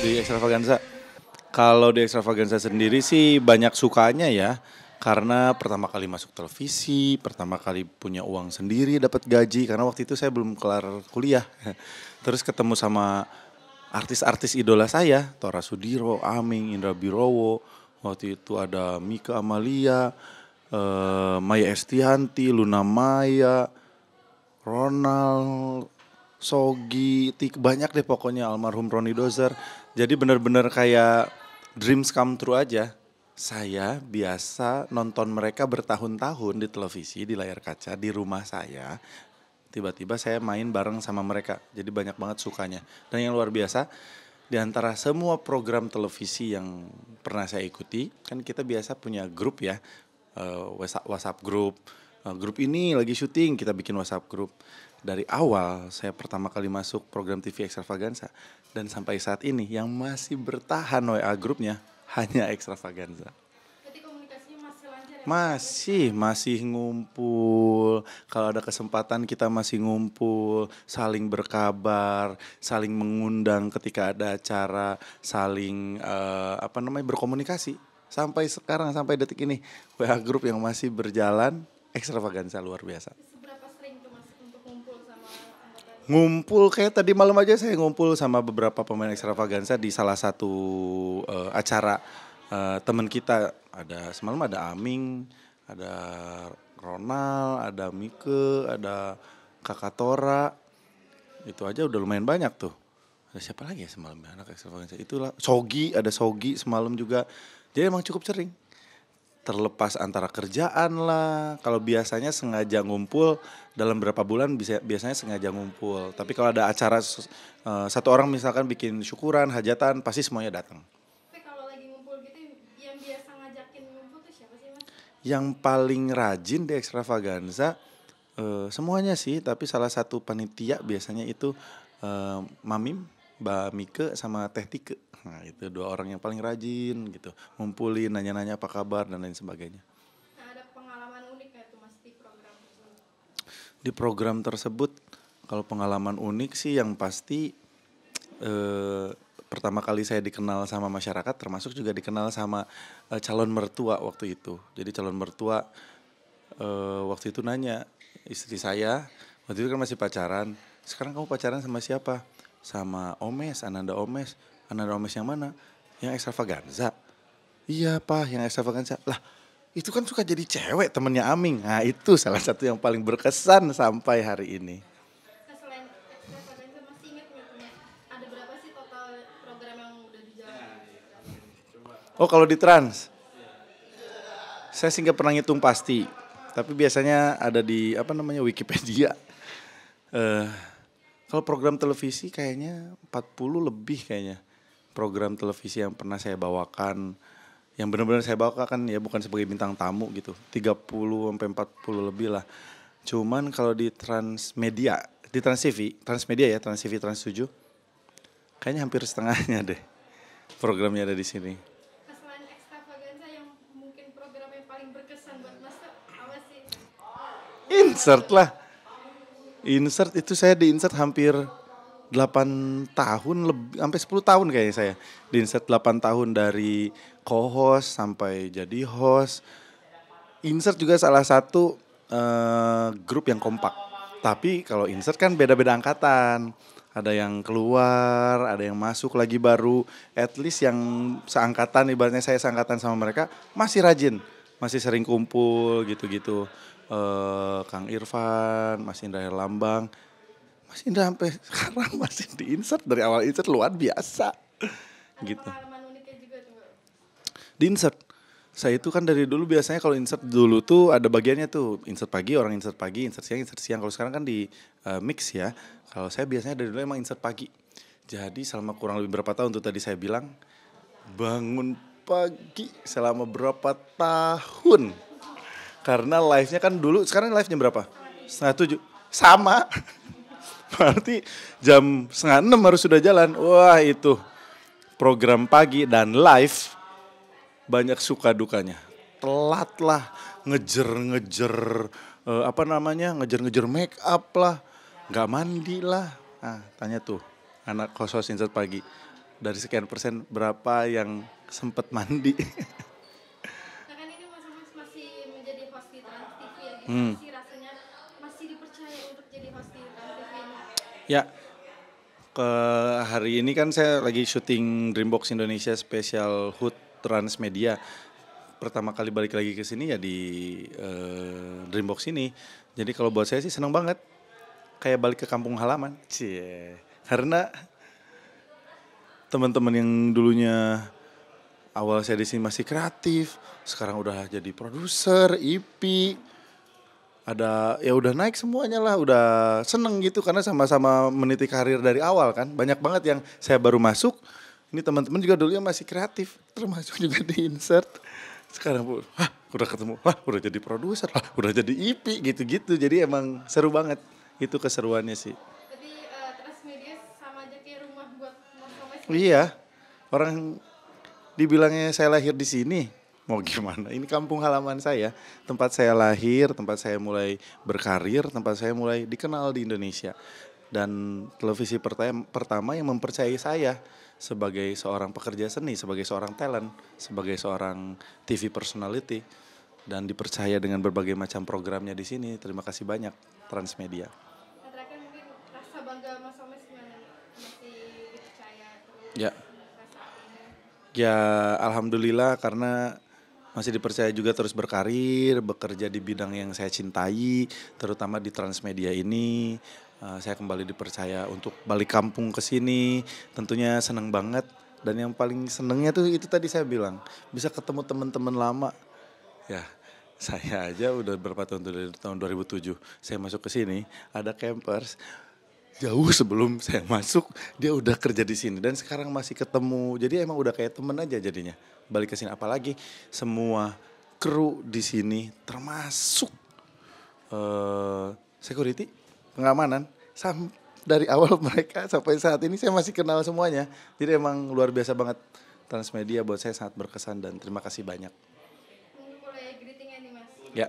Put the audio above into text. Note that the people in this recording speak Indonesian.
Di Extravaganza. Kalau di Extravaganza sendiri sih banyak sukanya ya. Karena pertama kali masuk televisi, pertama kali punya uang sendiri, dapat gaji. Karena waktu itu saya belum kelar kuliah. Terus ketemu sama artis-artis idola saya, Tora Sudiro, Aming, Indra Birowo. Waktu itu ada Mika Amalia, Maya Estianti, Luna Maya, Ronald, Sogi, banyak deh pokoknya, almarhum Ronnie Dozer. Jadi benar-benar kayak dreams come true aja. Saya biasa nonton mereka bertahun-tahun di televisi, di layar kaca, di rumah saya. Tiba-tiba saya main bareng sama mereka. Jadi banyak banget sukanya. Dan yang luar biasa, di antara semua program televisi yang pernah saya ikuti, kan kita biasa punya grup ya, WhatsApp grup. Grup ini lagi syuting, kita bikin WhatsApp grup. Dari awal saya pertama kali masuk program TV Extravaganza dan sampai saat ini yang masih bertahan WA grupnya hanya Extravaganza. Berarti komunikasinya masih lancar ya? Masih ngumpul. Kalau ada kesempatan kita masih ngumpul, saling berkabar, saling mengundang ketika ada acara, saling berkomunikasi. Sampai sekarang, sampai detik ini, WA grup yang masih berjalan, Extravaganza luar biasa. Seberapa sering tuh Mas untuk ngumpul sama anggota? Ngumpul kayak tadi malam aja saya ngumpul sama beberapa pemain Extravaganza di salah satu acara teman kita. Semalam ada Aming, ada Ronald, ada Mike, ada Kakak Tora. Itu aja udah lumayan banyak tuh. Ada siapa lagi ya semalam ya anak Extravaganza? Itulah ada Sogi semalam juga. Jadi emang cukup sering. Terlepas antara kerjaan lah. Kalau biasanya sengaja ngumpul dalam berapa bulan biasanya sengaja ngumpul. Tapi kalau ada acara satu orang misalkan bikin syukuran, hajatan, pasti semuanya datang. Tapi kalau lagi ngumpul gitu yang biasa ngajakin ngumpul tuh siapa sih Mas? Yang paling rajin di Extravaganza semuanya sih, tapi salah satu panitia biasanya itu Mamim, Mbak Mike sama Teh Tike. Nah itu 2 orang yang paling rajin gitu, ngumpulin, nanya-nanya apa kabar dan lain sebagainya. Nah, ada pengalaman unik nggak tuh Mas di program tersebut? Di program tersebut, kalau pengalaman unik sih yang pasti pertama kali saya dikenal sama masyarakat, termasuk juga dikenal sama calon mertua waktu itu. Jadi calon mertua waktu itu nanya istri saya, waktu itu kan masih pacaran, sekarang kamu pacaran sama siapa? Sama Omes, Ananda Omes. Ananda Omes yang mana? Yang Extravaganza. Iya Pak, yang Extravaganza. Lah itu kan suka jadi cewek temennya Aming. Nah itu salah satu yang paling berkesan sampai hari ini. Nah, selain Extravaganza masih ingat nggak tuh Mas? Ada berapa sih total program yang udah dijalani? Oh kalau di Trans, saya sih nggak pernah ngitung pasti. Tapi biasanya ada di Wikipedia. Kalau program televisi kayaknya 40 lebih kayaknya. Program televisi yang pernah saya bawakan, yang benar-benar saya bawakan ya bukan sebagai bintang tamu gitu. 30 sampai 40 lebih lah. Cuman kalau di Transmedia, di Trans TV, Transmedia ya, Trans TV, Trans 7, kayaknya hampir setengahnya deh programnya ada di sini. Nah, selain Extravaganza yang mungkin program yang paling berkesan buat Mas tuh apa sih? Insert lah. Insert itu saya di insert hampir 8 tahun lebih, sampai 10 tahun kayaknya saya. Di insert 8 tahun dari co-host sampai jadi host. Insert juga salah satu grup yang kompak. Tapi kalau insert kan beda-beda angkatan. Ada yang keluar, ada yang masuk lagi baru. At least yang seangkatan, ibaratnya saya seangkatan sama mereka, masih rajin. Masih sering kumpul gitu-gitu. Kang Irfan, Mas Indra Herlambang. Mas Indra sampai sekarang masih di insert, dari awal insert luar biasa. Ada Gitu. pengalaman uniknya juga tuh Mbak? Di insert. Saya itu kan dari dulu biasanya kalau insert dulu tuh ada bagiannya tuh. Insert pagi, orang insert pagi, insert siang, insert siang. Kalau sekarang kan di mix ya. Kalau saya biasanya dari dulu emang insert pagi. Jadi selama kurang lebih berapa tahun tuh tadi saya bilang, bangun pagi selama berapa tahun. Karena live-nya kan dulu, sekarang live-nya berapa? 6:30. Sama. Berarti jam 5:30 harus sudah jalan. Wah itu program pagi dan live banyak suka dukanya. Telat lah, ngejer-ngejer ngejer-ngejer make up lah, nggak mandi lah. Nah, tanya tuh anak khusus insert pagi. dari sekian persen berapa yang sempet mandi. Nah kan ini Mas masih menjadi host di Trans TV ya, Hmm. gimana sih rasanya masih dipercaya untuk jadi host di Trans TV ini? Ya, ke hari ini kan saya lagi syuting Dreambox Indonesia Special Hood Transmedia. Pertama kali balik lagi ke sini ya di Dreambox ini. Jadi kalau buat saya sih seneng banget. Kayak balik ke kampung halaman. Cie. Karena teman-teman yang dulunya awal saya di sini masih kreatif, sekarang udah jadi produser, IP, ada ya udah naik semuanya lah, udah seneng gitu karena sama-sama meniti karir dari awal kan. Banyak banget yang saya baru masuk, ini teman-teman juga dulunya masih kreatif, termasuk juga di insert. Sekarang udah ketemu, udah jadi produser, udah jadi IP gitu-gitu. Jadi emang seru banget, itu keseruannya sih. Jadi Transmedia sama aja kayak rumah buat Mas. Iya, orang dibilangnya saya lahir di sini, mau gimana? Ini kampung halaman saya, tempat saya lahir, tempat saya mulai berkarir, tempat saya mulai dikenal di Indonesia. Dan televisi pertama yang mempercayai saya sebagai seorang pekerja seni, sebagai seorang talent, sebagai seorang TV personality, dan dipercaya dengan berbagai macam programnya di sini. Terima kasih banyak Transmedia. Nah terakhir mungkin rasa bangga Mas Omes gimana nih? Masih dipercaya terus Ya. rasa ini. Ya alhamdulillah karena masih dipercaya juga terus berkarir, bekerja di bidang yang saya cintai, terutama di Transmedia ini. Saya kembali dipercaya untuk balik kampung ke sini, tentunya senang banget. Dan yang paling senengnya tuh itu tadi saya bilang, bisa ketemu teman-teman lama. Ya, saya aja udah berapa tahun tuh, dari tahun 2007 saya masuk ke sini, ada campers. Jauh sebelum saya masuk dia udah kerja di sini dan sekarang masih ketemu. Jadi emang udah kayak temen aja jadinya. Balik ke sini apalagi semua kru di sini termasuk security, pengamanan dari awal mereka sampai saat ini saya masih kenal semuanya. Jadi emang luar biasa banget. Transmedia buat saya sangat berkesan dan terima kasih banyak. Mungkin mulai greetingnya nih Mas. Ya.